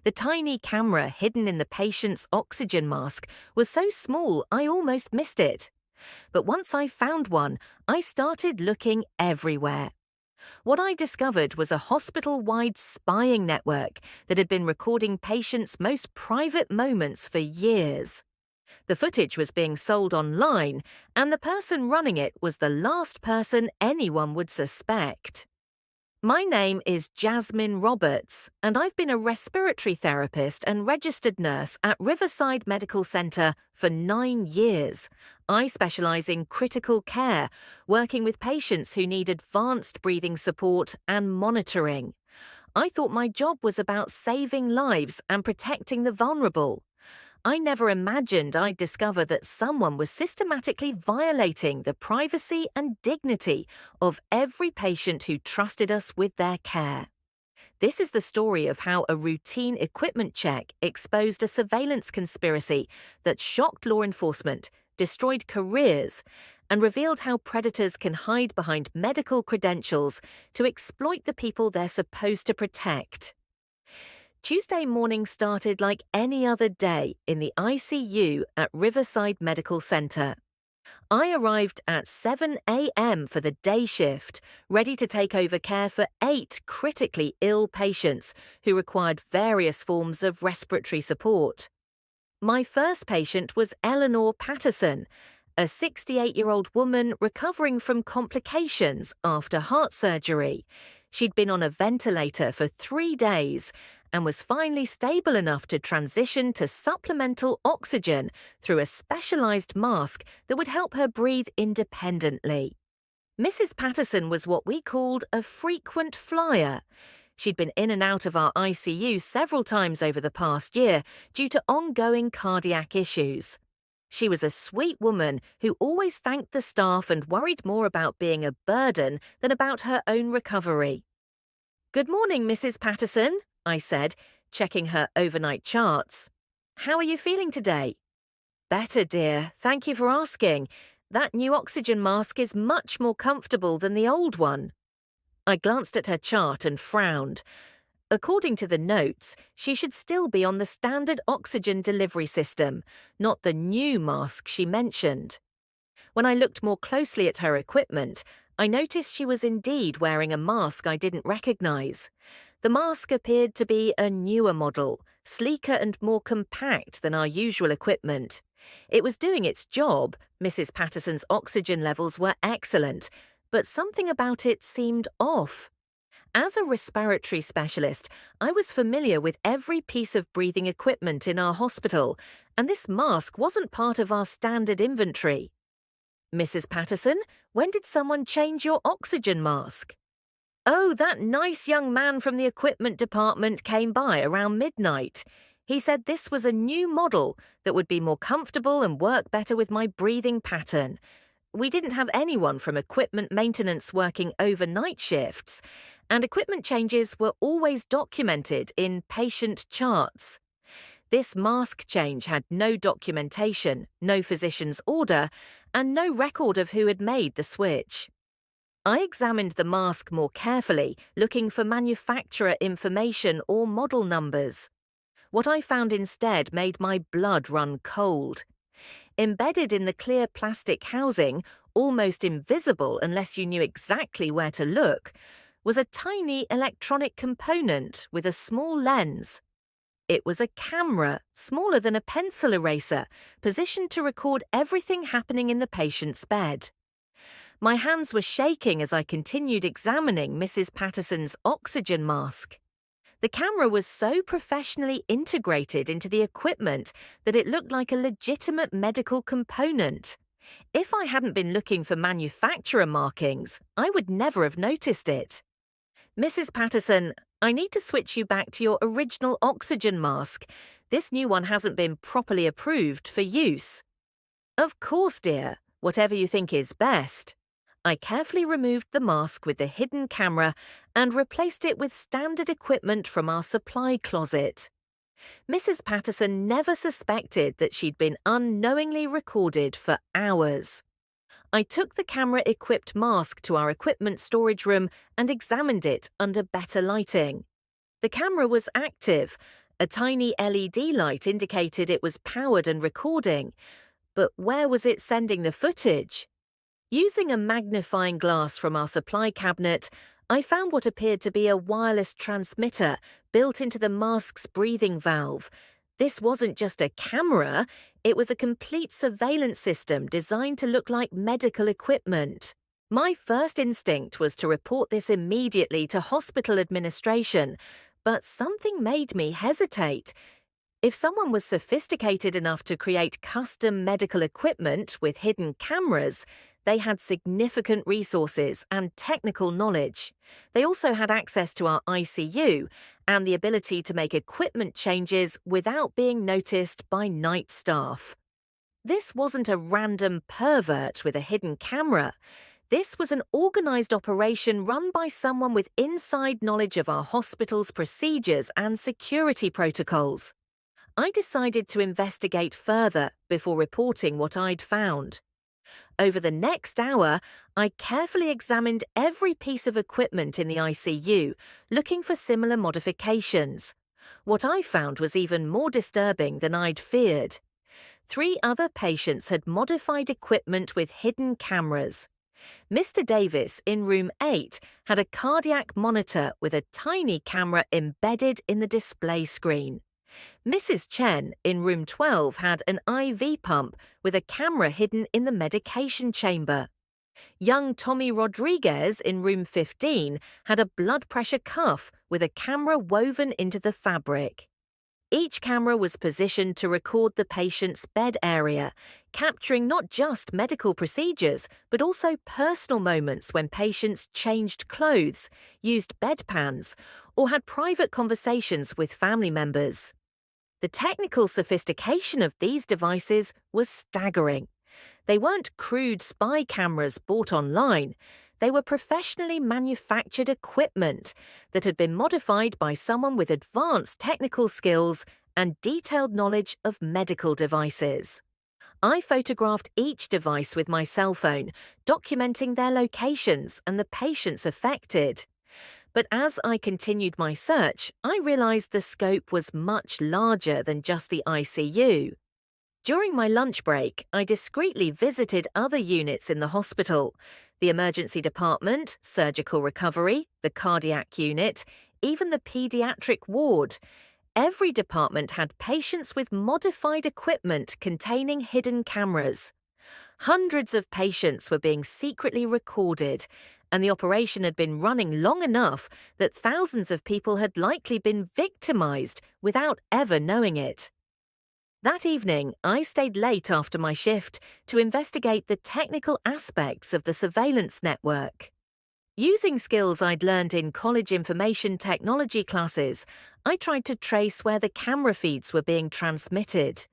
The tiny camera hidden in the patient's oxygen mask was so small I almost missed it. But once I found one, I started looking everywhere. What I discovered was a hospital-wide spying network that had been recording patients' most private moments for years. The footage was being sold online, and the person running it was the last person anyone would suspect. My name is Jasmine Roberts, and I've been a respiratory therapist and registered nurse at Riverside Medical Center for 9 years. I specialize in critical care, working with patients who need advanced breathing support and monitoring. I thought my job was about saving lives and protecting the vulnerable. I never imagined I'd discover that someone was systematically violating the privacy and dignity of every patient who trusted us with their care. This is the story of how a routine equipment check exposed a surveillance conspiracy that shocked law enforcement, destroyed careers, and revealed how predators can hide behind medical credentials to exploit the people they're supposed to protect. Tuesday morning started like any other day in the ICU at Riverside Medical Center. I arrived at 7 a.m. for the day shift, ready to take over care for 8 critically ill patients who required various forms of respiratory support. My first patient was Eleanor Patterson, a 68-year-old woman recovering from complications after heart surgery. She'd been on a ventilator for 3 days and was finally stable enough to transition to supplemental oxygen through a specialized mask that would help her breathe independently. Mrs. Patterson was what we called a frequent flyer. She'd been in and out of our ICU several times over the past year due to ongoing cardiac issues. She was a sweet woman who always thanked the staff and worried more about being a burden than about her own recovery. "Good morning, Mrs. Patterson," I said, checking her overnight charts. "How are you feeling today?" "Better, dear. Thank you for asking. That new oxygen mask is much more comfortable than the old one." I glanced at her chart and frowned. According to the notes, she should still be on the standard oxygen delivery system, not the new mask she mentioned. When I looked more closely at her equipment, I noticed she was indeed wearing a mask I didn't recognize. The mask appeared to be a newer model, sleeker and more compact than our usual equipment. It was doing its job. Mrs. Patterson's oxygen levels were excellent, but something about it seemed off. As a respiratory specialist, I was familiar with every piece of breathing equipment in our hospital, and this mask wasn't part of our standard inventory. "Mrs. Patterson, when did someone change your oxygen mask?" "Oh, that nice young man from the equipment department came by around midnight. He said this was a new model that would be more comfortable and work better with my breathing pattern. We didn't have anyone from equipment maintenance working overnight shifts, and equipment changes were always documented in patient charts. This mask change had no documentation, no physician's order, and no record of who had made the switch." I examined the mask more carefully, looking for manufacturer information or model numbers. What I found instead made my blood run cold. Embedded in the clear plastic housing, almost invisible unless you knew exactly where to look, was a tiny electronic component with a small lens. It was a camera, smaller than a pencil eraser, positioned to record everything happening in the patient's bed. My hands were shaking as I continued examining Mrs. Patterson's oxygen mask. The camera was so professionally integrated into the equipment that it looked like a legitimate medical component. If I hadn't been looking for manufacturer markings, I would never have noticed it. "Mrs. Patterson, I need to switch you back to your original oxygen mask. This new one hasn't been properly approved for use." "Of course, dear. Whatever you think is best." I carefully removed the mask with the hidden camera and replaced it with standard equipment from our supply closet. Mrs. Patterson never suspected that she'd been unknowingly recorded for hours. I took the camera-equipped mask to our equipment storage room and examined it under better lighting. The camera was active, A tiny LED light indicated it was powered and recording, but where was it sending the footage? Using a magnifying glass from our supply cabinet, I found what appeared to be a wireless transmitter built into the mask's breathing valve. This wasn't just a camera, it was a complete surveillance system designed to look like medical equipment. My first instinct was to report this immediately to hospital administration, but something made me hesitate. If someone was sophisticated enough to create custom medical equipment with hidden cameras, they had significant resources and technical knowledge. They also had access to our ICU and the ability to make equipment changes without being noticed by night staff. This wasn't a random pervert with a hidden camera. This was an organized operation run by someone with inside knowledge of our hospital's procedures and security protocols. I decided to investigate further before reporting what I'd found. Over the next hour, I carefully examined every piece of equipment in the ICU, looking for similar modifications. What I found was even more disturbing than I'd feared. 3 other patients had modified equipment with hidden cameras. Mr. Davis in room 8 had a cardiac monitor with a tiny camera embedded in the display screen. Mrs. Chen in room 12 had an IV pump with a camera hidden in the medication chamber. Young Tommy Rodriguez in room 15 had a blood pressure cuff with a camera woven into the fabric. Each camera was positioned to record the patient's bed area, capturing not just medical procedures, but also personal moments when patients changed clothes, used bedpans, or had private conversations with family members. The technical sophistication of these devices was staggering. They weren't crude spy cameras bought online. They were professionally manufactured equipment that had been modified by someone with advanced technical skills and detailed knowledge of medical devices. I photographed each device with my cell phone, documenting their locations and the patients affected. But as I continued my search, I realized the scope was much larger than just the ICU. During my lunch break, I discreetly visited other units in the hospital: the emergency department, surgical recovery, the cardiac unit, even the pediatric ward. Every department had patients with modified equipment containing hidden cameras. Hundreds of patients were being secretly recorded, and the operation had been running long enough that thousands of people had likely been victimized without ever knowing it. That evening, I stayed late after my shift to investigate the technical aspects of the surveillance network. Using skills I'd learned in college information technology classes, I tried to trace where the camera feeds were being transmitted.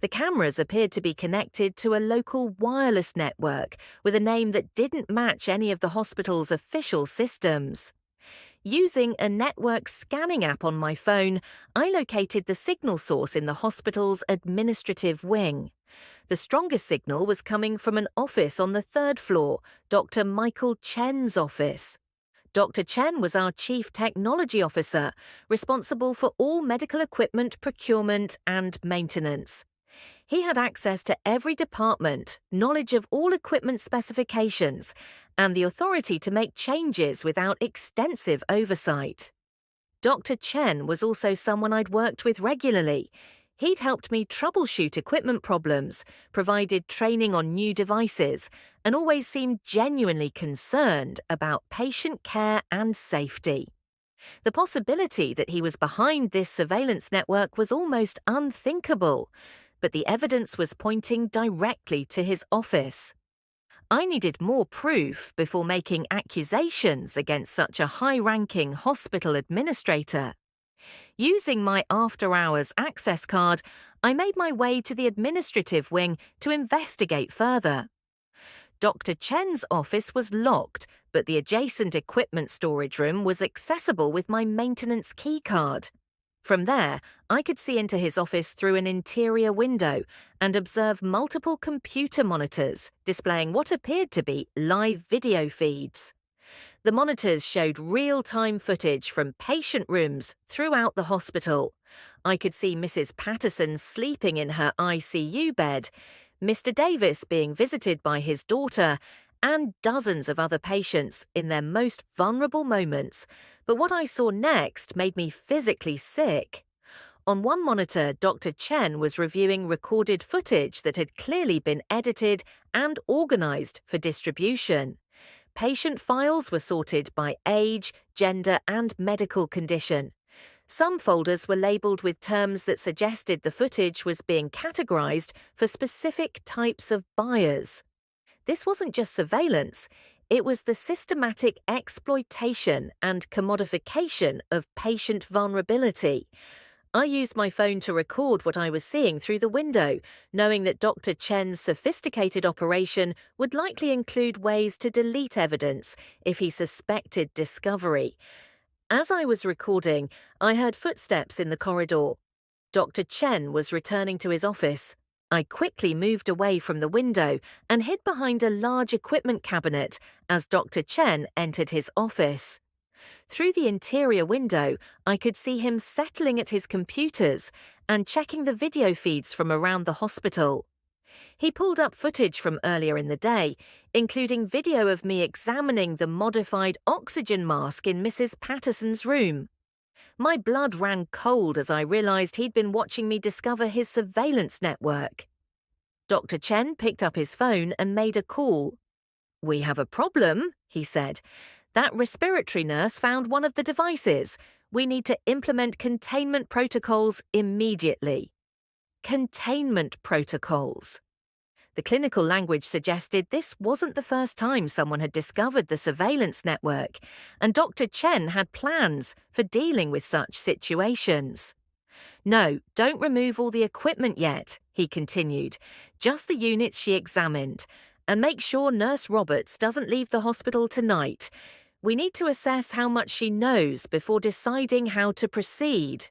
The cameras appeared to be connected to a local wireless network with a name that didn't match any of the hospital's official systems. Using a network scanning app on my phone, I located the signal source in the hospital's administrative wing. The strongest signal was coming from an office on the 3rd floor, Dr. Michael Chen's office. Dr. Chen was our Chief Technology Officer, responsible for all medical equipment procurement and maintenance. He had access to every department, knowledge of all equipment specifications, and the authority to make changes without extensive oversight. Dr. Chen was also someone I'd worked with regularly. He'd helped me troubleshoot equipment problems, provided training on new devices, and always seemed genuinely concerned about patient care and safety. The possibility that he was behind this surveillance network was almost unthinkable, but the evidence was pointing directly to his office. I needed more proof before making accusations against such a high-ranking hospital administrator. Using my after-hours access card, I made my way to the administrative wing to investigate further. Dr. Chen's office was locked, but the adjacent equipment storage room was accessible with my maintenance key card. From there, I could see into his office through an interior window and observe multiple computer monitors displaying what appeared to be live video feeds. The monitors showed real-time footage from patient rooms throughout the hospital. I could see Mrs. Patterson sleeping in her ICU bed, Mr. Davis being visited by his daughter, and dozens of other patients in their most vulnerable moments. But what I saw next made me physically sick. On one monitor, Dr. Chen was reviewing recorded footage that had clearly been edited and organized for distribution. Patient files were sorted by age, gender, and medical condition. Some folders were labeled with terms that suggested the footage was being categorized for specific types of buyers. This wasn't just surveillance, it was the systematic exploitation and commodification of patient vulnerability. I used my phone to record what I was seeing through the window, knowing that Dr. Chen's sophisticated operation would likely include ways to delete evidence if he suspected discovery. As I was recording, I heard footsteps in the corridor. Dr. Chen was returning to his office. I quickly moved away from the window and hid behind a large equipment cabinet as Dr. Chen entered his office. Through the interior window, I could see him settling at his computers and checking the video feeds from around the hospital. He pulled up footage from earlier in the day, including video of me examining the modified oxygen mask in Mrs. Patterson's room. My blood ran cold as I realized he'd been watching me discover his surveillance network. Dr. Chen picked up his phone and made a call. "We have a problem," he said. "That respiratory nurse found one of the devices. We need to implement containment protocols immediately." Containment protocols. The clinical language suggested this wasn't the first time someone had discovered the surveillance network, and Dr. Chen had plans for dealing with such situations. "No, don't remove all the equipment yet," he continued, "just the units she examined. And make sure Nurse Roberts doesn't leave the hospital tonight. We need to assess how much she knows before deciding how to proceed."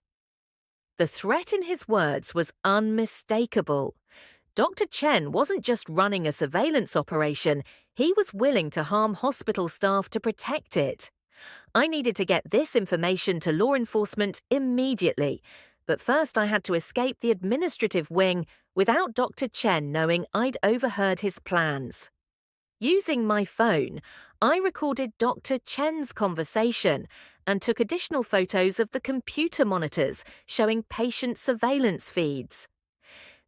The threat in his words was unmistakable. Dr. Chen wasn't just running a surveillance operation, he was willing to harm hospital staff to protect it. I needed to get this information to law enforcement immediately, but first I had to escape the administrative wing without Dr. Chen knowing I'd overheard his plans. Using my phone, I recorded Dr. Chen's conversation and took additional photos of the computer monitors showing patient surveillance feeds.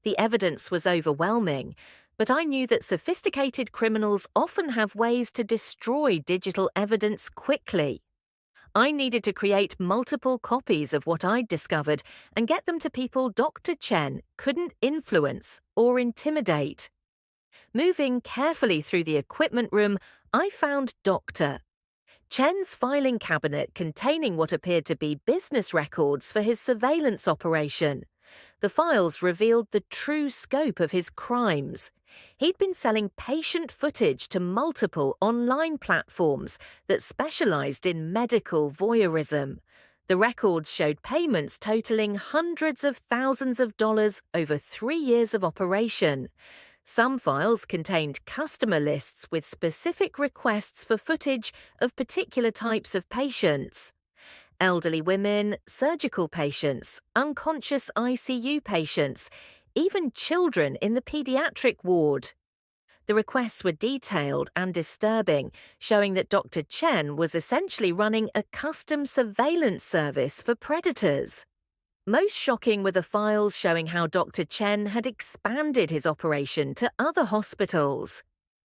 The evidence was overwhelming, but I knew that sophisticated criminals often have ways to destroy digital evidence quickly. I needed to create multiple copies of what I'd discovered and get them to people Dr. Chen couldn't influence or intimidate. Moving carefully through the equipment room, I found Dr. Chen's filing cabinet containing what appeared to be business records for his surveillance operation. The files revealed the true scope of his crimes. He'd been selling patient footage to multiple online platforms that specialized in medical voyeurism. The records showed payments totaling hundreds of thousands of dollars over 3 years of operation. Some files contained customer lists with specific requests for footage of particular types of patients. Elderly women, surgical patients, unconscious ICU patients, even children in the pediatric ward. The requests were detailed and disturbing, showing that Dr. Chen was essentially running a custom surveillance service for predators. Most shocking were the files showing how Dr. Chen had expanded his operation to other hospitals.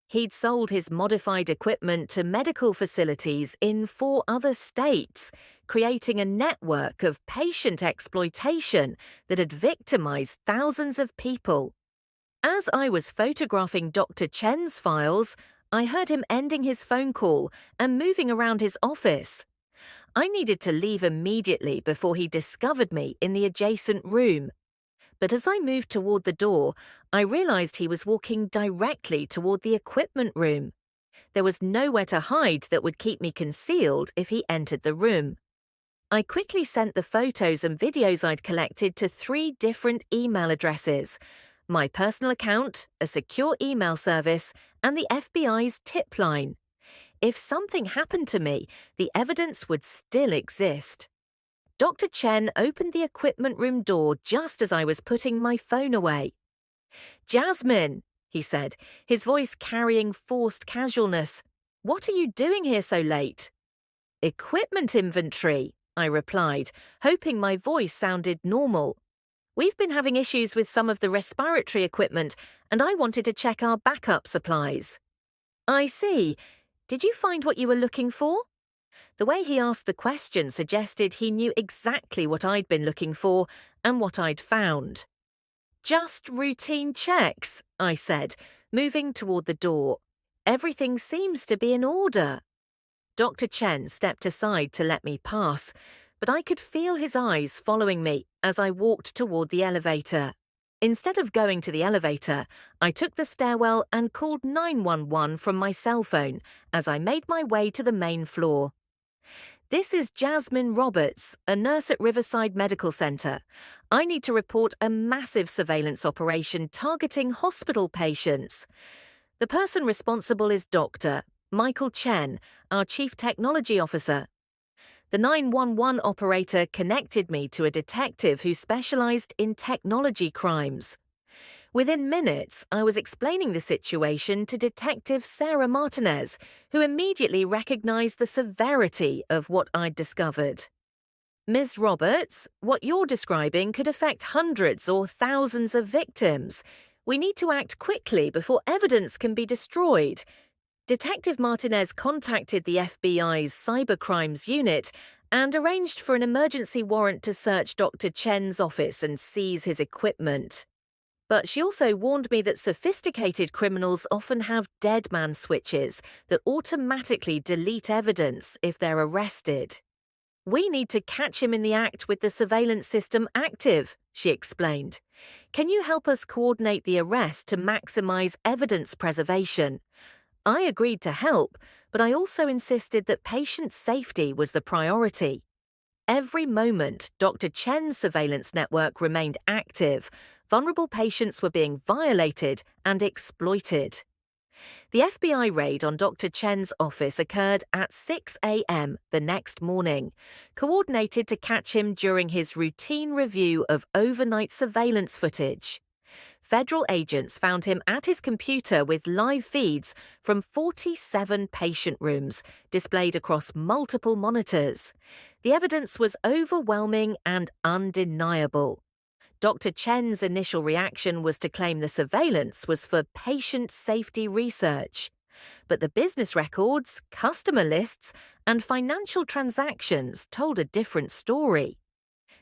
He'd sold his modified equipment to medical facilities in 4 other states, creating a network of patient exploitation that had victimized thousands of people. As I was photographing Dr. Chen's files, I heard him ending his phone call and moving around his office. I needed to leave immediately before he discovered me in the adjacent room. But as I moved toward the door, I realized he was walking directly toward the equipment room. There was nowhere to hide that would keep me concealed if he entered the room. I quickly sent the photos and videos I'd collected to 3 different email addresses: my personal account, a secure email service, and the FBI's tip line. If something happened to me, the evidence would still exist. Dr. Chen opened the equipment room door just as I was putting my phone away. "Jasmine," he said, his voice carrying forced casualness. "What are you doing here so late?" "Equipment inventory," I replied, hoping my voice sounded normal. "We've been having issues with some of the respiratory equipment, and I wanted to check our backup supplies." "I see. Did you find what you were looking for?" The way he asked the question suggested he knew exactly what I'd been looking for and what I'd found. "Just routine checks," I said, moving toward the door. "Everything seems to be in order." Dr. Chen stepped aside to let me pass, but I could feel his eyes following me as I walked toward the elevator. Instead of going to the elevator, I took the stairwell and called 911 from my cell phone as I made my way to the main floor. "This is Jasmine Roberts, a nurse at Riverside Medical Center. I need to report a massive surveillance operation targeting hospital patients. The person responsible is Dr. Michael Chen, our Chief Technology Officer." The 911 operator connected me to a detective who specialized in technology crimes. Within minutes, I was explaining the situation to Detective Sarah Martinez, who immediately recognized the severity of what I'd discovered. "Ms. Roberts, what you're describing could affect hundreds or thousands of victims. We need to act quickly before evidence can be destroyed." Detective Martinez contacted the FBI's Cybercrimes Unit and arranged for an emergency warrant to search Dr. Chen's office and seize his equipment. But she also warned me that sophisticated criminals often have dead man switches that automatically delete evidence if they're arrested. "We need to catch him in the act with the surveillance system active," she explained. "Can you help us coordinate the arrest to maximize evidence preservation?" I agreed to help, but I also insisted that patient safety was the priority. Every moment Dr. Chen's surveillance network remained active, vulnerable patients were being violated and exploited. The FBI raid on Dr. Chen's office occurred at 6 a.m. the next morning, coordinated to catch him during his routine review of overnight surveillance footage. Federal agents found him at his computer with live feeds from 47 patient rooms displayed across multiple monitors. The evidence was overwhelming and undeniable. Dr. Chen's initial reaction was to claim the surveillance was for patient safety research. But the business records, customer lists, and financial transactions told a different story.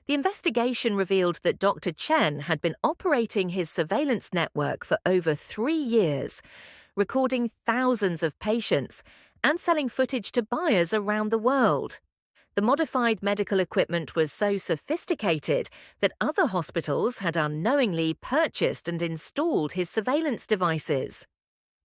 The investigation revealed that Dr. Chen had been operating his surveillance network for over 3 years, recording thousands of patients and selling footage to buyers around the world. The modified medical equipment was so sophisticated that other hospitals had unknowingly purchased and installed his surveillance devices.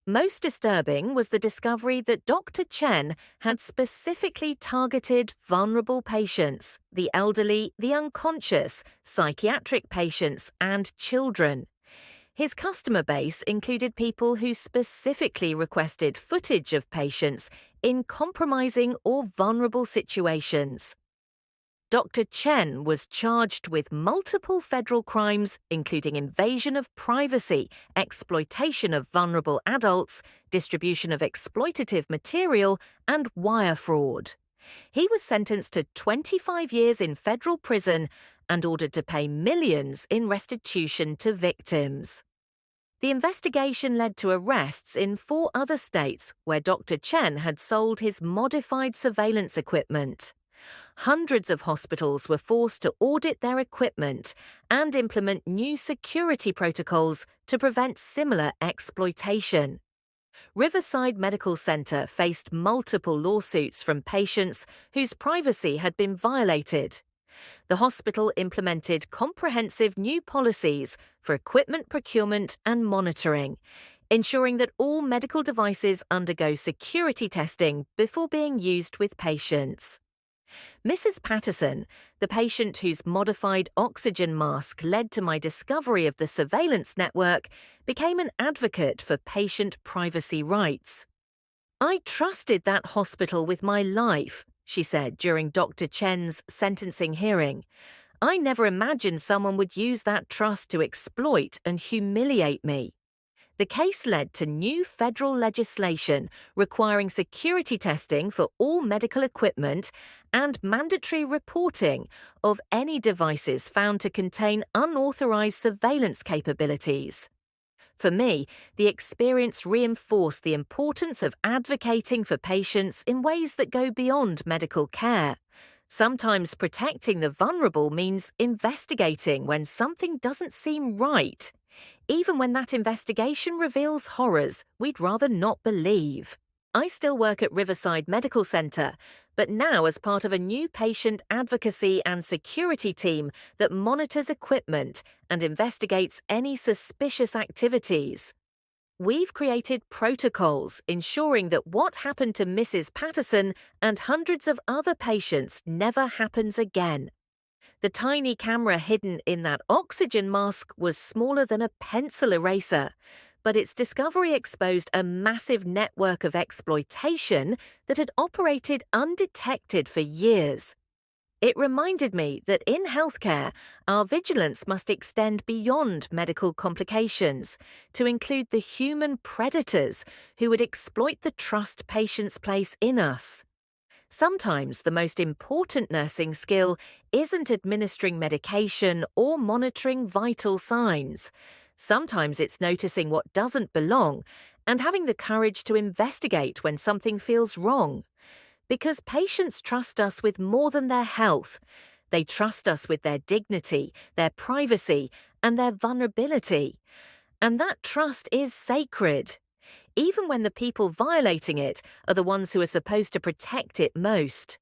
Most disturbing was the discovery that Dr. Chen had specifically targeted vulnerable patients, the elderly, the unconscious, psychiatric patients, and children. His customer base included people who specifically requested footage of patients in compromising or vulnerable situations. Dr. Chen was charged with multiple federal crimes, including invasion of privacy, exploitation of vulnerable adults, distribution of exploitative material, and wire fraud. He was sentenced to 25 years in federal prison and ordered to pay millions in restitution to victims. The investigation led to arrests in 4 other states where Dr. Chen had sold his modified surveillance equipment. Hundreds of hospitals were forced to audit their equipment and implement new security protocols to prevent similar exploitation. Riverside Medical Center faced multiple lawsuits from patients whose privacy had been violated. The hospital implemented comprehensive new policies for equipment procurement and monitoring, ensuring that all medical devices undergo security testing before being used with patients. Mrs. Patterson, the patient whose modified oxygen mask led to my discovery of the surveillance network, became an advocate for patient privacy rights. I trusted that hospital with my life, she said during Dr. Chen's sentencing hearing. I never imagined someone would use that trust to exploit and humiliate me. The case led to new federal legislation requiring security testing for all medical equipment and mandatory reporting of any devices found to contain unauthorized surveillance capabilities. For me, the experience reinforced the importance of advocating for patients in ways that go beyond medical care. Sometimes protecting the vulnerable means investigating when something doesn't seem right, even when that investigation reveals horrors we'd rather not believe. I still work at Riverside Medical Center, but now as part of a new patient advocacy and security team that monitors equipment and investigates any suspicious activities. We've created protocols ensuring that what happened to Mrs. Patterson and hundreds of other patients never happens again. The tiny camera hidden in that oxygen mask was smaller than a pencil eraser, but its discovery exposed a massive network of exploitation that had operated undetected for years. It reminded me that in healthcare, our vigilance must extend beyond medical complications to include the human predators who would exploit the trust patients place in us. Sometimes the most important nursing skill isn't administering medication or monitoring vital signs. Sometimes it's noticing what doesn't belong and having the courage to investigate when something feels wrong. Because patients trust us with more than their health. They trust us with their dignity, their privacy, and their vulnerability. And that trust is sacred, even when the people violating it are the ones who are supposed to protect it most.